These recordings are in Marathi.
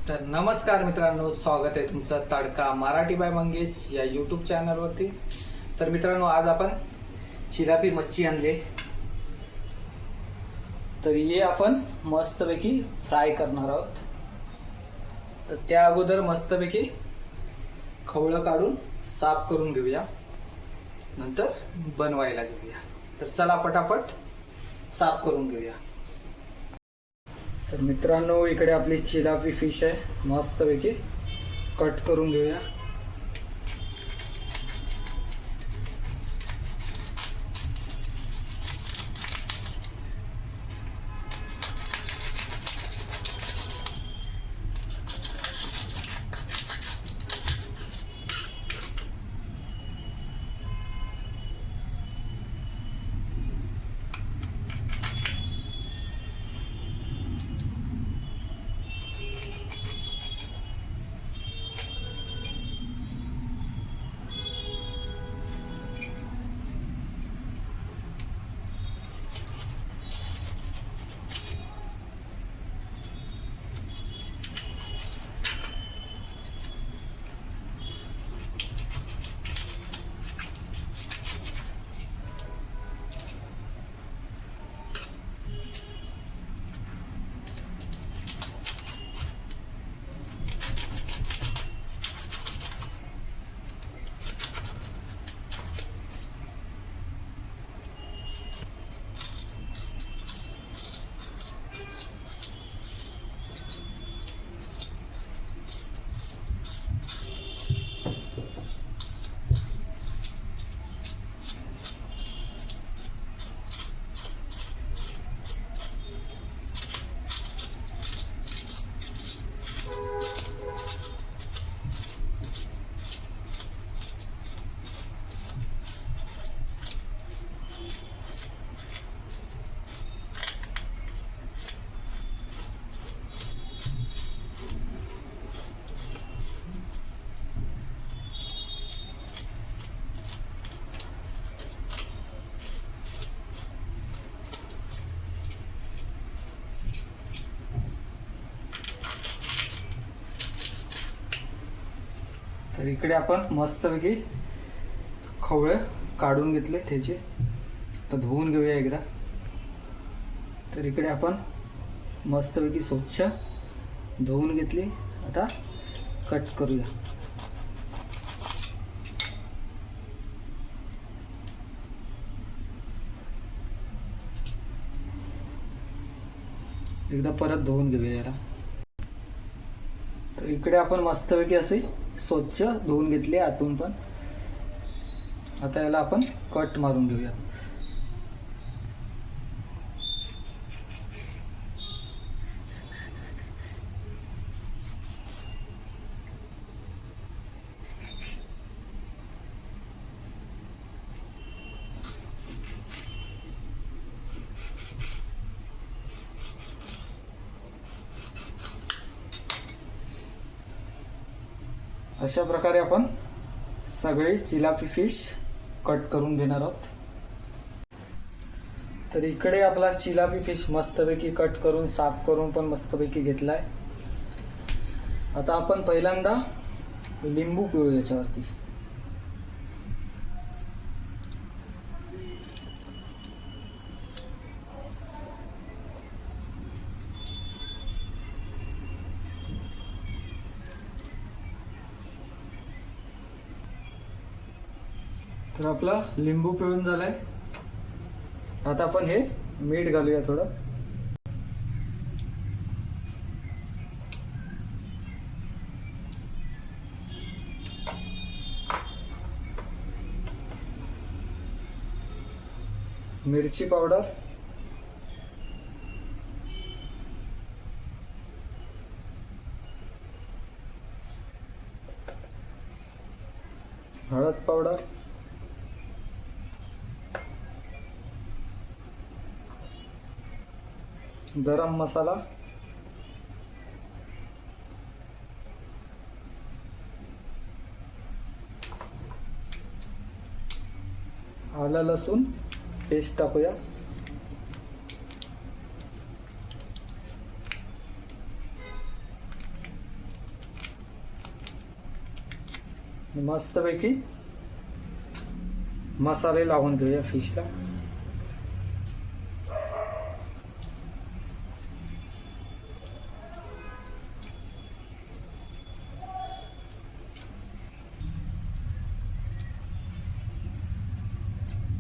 तर नमस्कार मित्रांनो, स्वागत आहे तुमचं तडका मराठी बाय मंगेश या यूट्यूब चॅनलवरती। तर मित्रांनो, आज आपण चिलापी मच्छी आणले, तर ये आपण मस्तपैकी फ्राय करणार आहोत। तर त्या अगोदर मस्तपैकी खवळं काढून साफ करून घेऊया, नंतर बनवायला घेऊया। तर चला पटापट साफ करून घेऊया। तर मित्रांनो, इकडे आपली चिलापी फिश आहे, मस्तपैकी कट करून घेऊया। तर इकडे आपण मस्तपैकी खवळे काढून घेतले त्याचे, तर धुवून घेऊया एकदा। तर इकडे आपण मस्तपैकी स्वच्छ धुवून घेतली, आता कट करूया। एकदा परत धुवून घेऊया याला। तर इकडे आपण मस्तपैकी असे स्वच्छ धुवून घेतले आतून पण। आता याला आपण कट मारून घेऊया। अशा प्रकारे आपण सगळे चिलापी फिश कट करून घेणार आहोत। तर इकडे आपला चिलापी फिश मस्तपैकी कट करून साफ करून पण मस्तपैकी घेतलाय। आता आपण पहिल्यांदा लिंबू पिळू याच्यावरती। तर आपला लिंबू पिळून झालाय। आता आपण हे मीठ घालूया थोडं। मिरची पावडर, हळद पावडर, गरम मसाला, आलं लसूण पेस्ट टाकूया। मस्तपैकी मसाले लावून घेऊया फिशला.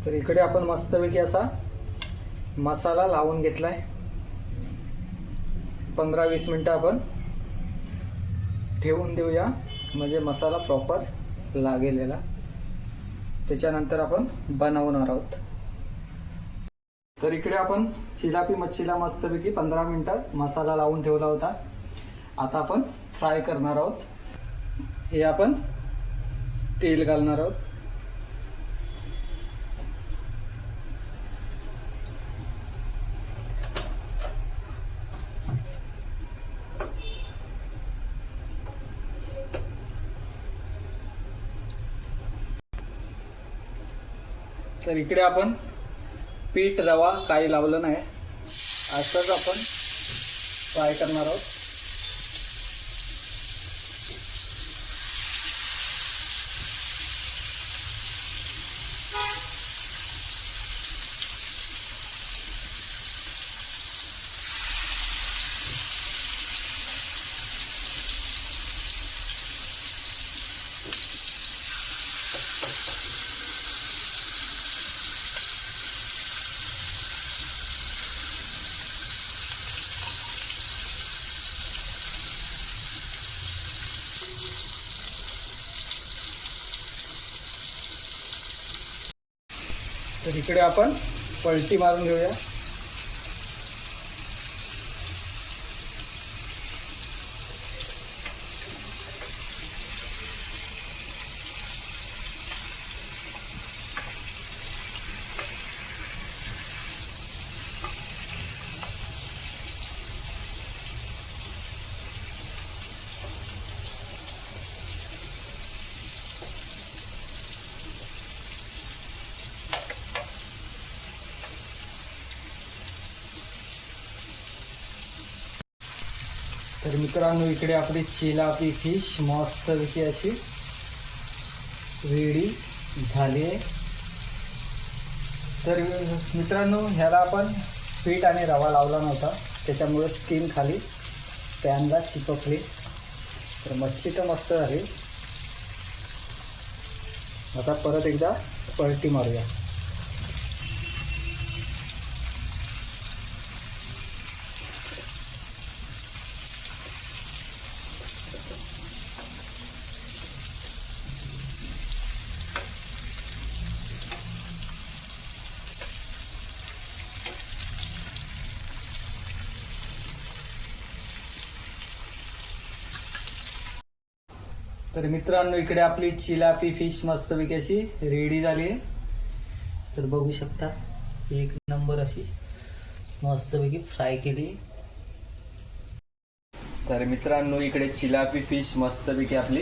तर इकडे आपण मस्तपैकी असा मसाला लावून घेतलाय. 15-20 मिनिटं आपण ठेवून देऊया, म्हणजे मसाला प्रॉपर लागेलेला. त्याच्यानंतर आपण बनवणार आहोत. तर इकडे आपण चिलापी मच्छीला मस्तपैकी 15 मिनिटात मसाला लावून ठेवला होता. आता आपण फ्राय करणार आहोत. हे आपण तेल घालणार आहोत. तर इकडे आपण पीठ रवा काही लावलं नाही, असंच आपण फ्राय करणार आहोत. तर इकडे आपण पलटी मारून घेऊया. तर मित्रांनो, इकडे आपली चिलापी फिश मस्तपैकी अशी रेडी झाली आहे. तर मित्रांनो, ह्याला आपण पीठ आणि रवा लावला नव्हता, त्याच्यामुळे स्किन खाली पॅनला चिपकली. तर मच्छी तर मस्त झाली. आता परत एकदा पलटी मारूया. तर मित्रांनो, इकडे आपली चिलापी फिश मस्तपैकी अशी रेडी झाली आहे. तर बघू शकता, एक नंबर अशी मस्तपैकी फ्राय केली. तर मित्रांनो, इकडे चिलापी फिश मस्तपैकी आपली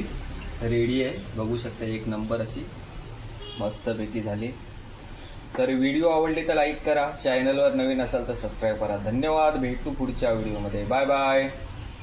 रेडी आहे. बघू शकता, एक नंबर अशी मस्तपैकी झाली. तर व्हिडिओ आवडली तर लाईक करा, चॅनलवर नवीन असाल तर सबस्क्राईब करा. धन्यवाद. भेटू पुढच्या व्हिडिओमध्ये. Bye bye.